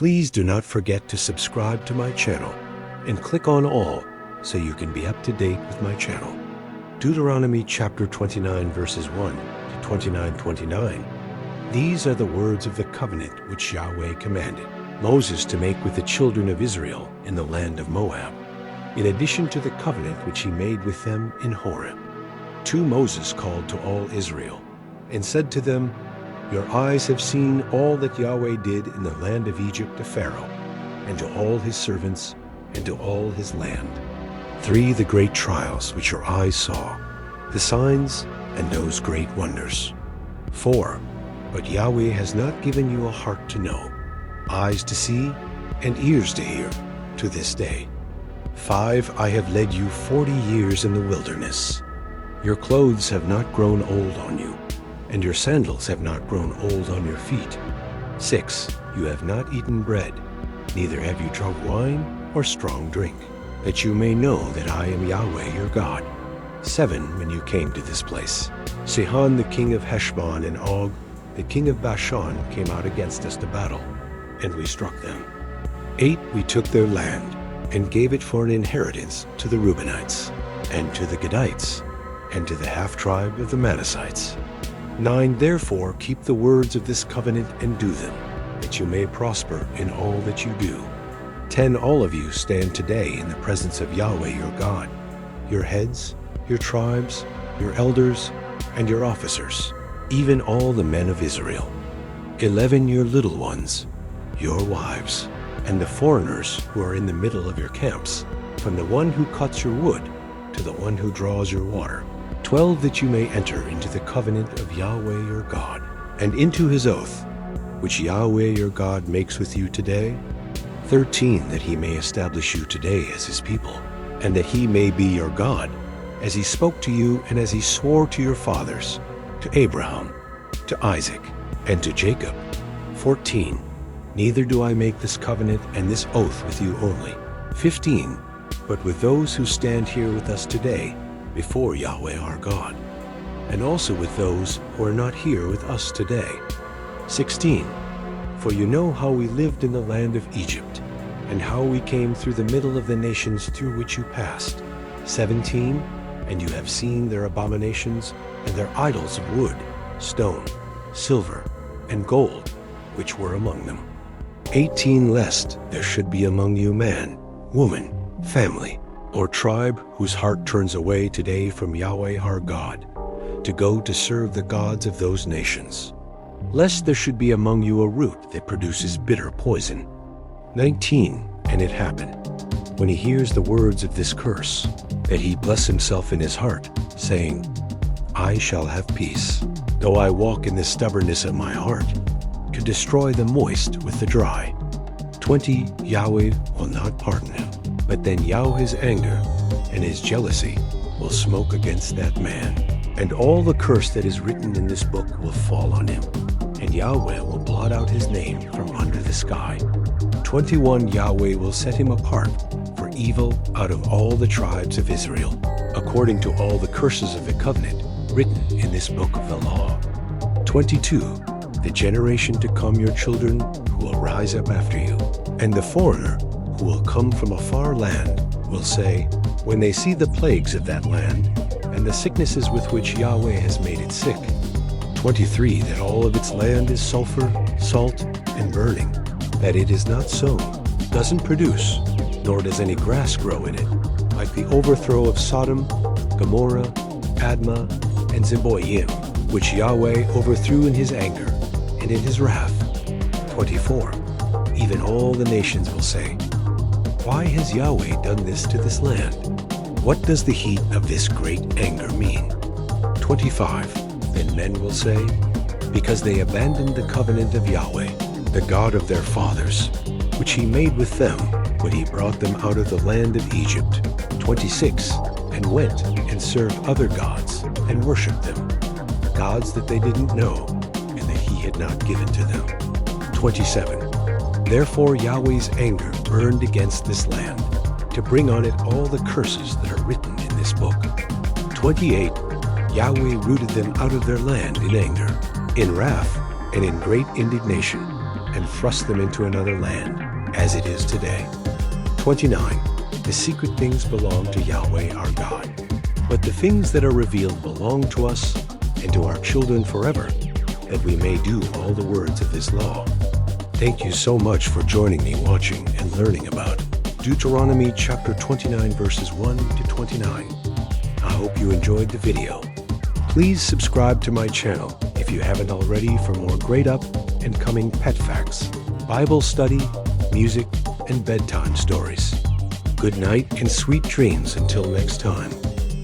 Please do not forget to subscribe to my channel and click on all so you can be up to date with my channel. Deuteronomy chapter 29 verses 1 to 29:29. These are the words of the covenant which Yahweh commanded Moses to make with the children of Israel in the land of Moab, in addition to the covenant which he made with them in Horeb. To Moses called to all Israel, and said to them, Your eyes have seen all that Yahweh did in the land of Egypt to Pharaoh, and to all his servants, and to all his land. 3, the great trials which your eyes saw, the signs and those great wonders. 4, but Yahweh has not given you a heart to know, eyes to see, and ears to hear, to this day. 5, I have led you 40 years in the wilderness. Your clothes have not grown old on you, and your sandals have not grown old on your feet. 6, you have not eaten bread, neither have you drunk wine or strong drink, that you may know that I am Yahweh your God. 7, when you came to this place, Sihon the king of Heshbon and Og the king of Bashan came out against us to battle, and we struck them. 8, we took their land, and gave it for an inheritance to the Reubenites, and to the Gadites, and to the half-tribe of the Manassites. 9, therefore keep the words of this covenant and do them, that you may prosper in all that you do. 10, all of you stand today in the presence of Yahweh your God, your heads, your tribes, your elders, and your officers, even all the men of Israel. 11, your little ones, your wives, and the foreigners who are in the middle of your camps, from the one who cuts your wood to the one who draws your water. 12, that you may enter into the covenant of Yahweh your God, and into his oath, which Yahweh your God makes with you today. 13, that he may establish you today as his people, and that he may be your God, as he spoke to you and as he swore to your fathers, to Abraham, to Isaac, and to Jacob. 14, neither do I make this covenant and this oath with you only. 15, but with those who stand here with us today before Yahweh our God, and also with those who are not here with us today. 16, for you know how we lived in the land of Egypt, and how we came through the middle of the nations through which you passed. 17, and you have seen their abominations and their idols of wood, stone, silver, and gold, which were among them. 18, lest there should be among you man, woman, family, or tribe whose heart turns away today from Yahweh our God, to go to serve the gods of those nations. Lest there should be among you a root that produces bitter poison. 19, and it happened, when he hears the words of this curse, that he bless himself in his heart, saying, I shall have peace, though I walk in the stubbornness of my heart, to destroy the moist with the dry. 20, Yahweh will not pardon him, but then Yahweh's anger and his jealousy will smoke against that man, and all the curse that is written in this book will fall on him, and Yahweh will blot out his name from under the sky. 21, Yahweh will set him apart for evil out of all the tribes of Israel, according to all the curses of the covenant written in this book of the law. 22, the generation to come your children who will rise up after you, and the foreigner who will come from a far land will say, when they see the plagues of that land, and the sicknesses with which Yahweh has made it sick. 23, that all of its land is sulfur, salt, and burning, that it is not sown, doesn't produce, nor does any grass grow in it, like the overthrow of Sodom, Gomorrah, Admah, and Zeboim, which Yahweh overthrew in his anger and in his wrath. 24, even all the nations will say, why has Yahweh done this to this land? What does the heat of this great anger mean? 25, then men will say, because they abandoned the covenant of Yahweh, the God of their fathers, which he made with them when he brought them out of the land of Egypt. 26, and went and served other gods and worshipped them, gods that they didn't know and that he had not given to them. 27, therefore Yahweh's anger burned against this land, to bring on it all the curses that are written in this book. 28, Yahweh rooted them out of their land in anger, in wrath, and in great indignation, and thrust them into another land, as it is today. 29. The secret things belong to Yahweh our God, but the things that are revealed belong to us and to our children forever, that we may do all the words of this law. Thank you so much for joining me watching and learning about Deuteronomy chapter 29 verses 1 to 29. I hope you enjoyed the video. Please subscribe to my channel if you haven't already for more great up and coming pet facts, Bible study, music, and bedtime stories. Good night and sweet dreams until next time.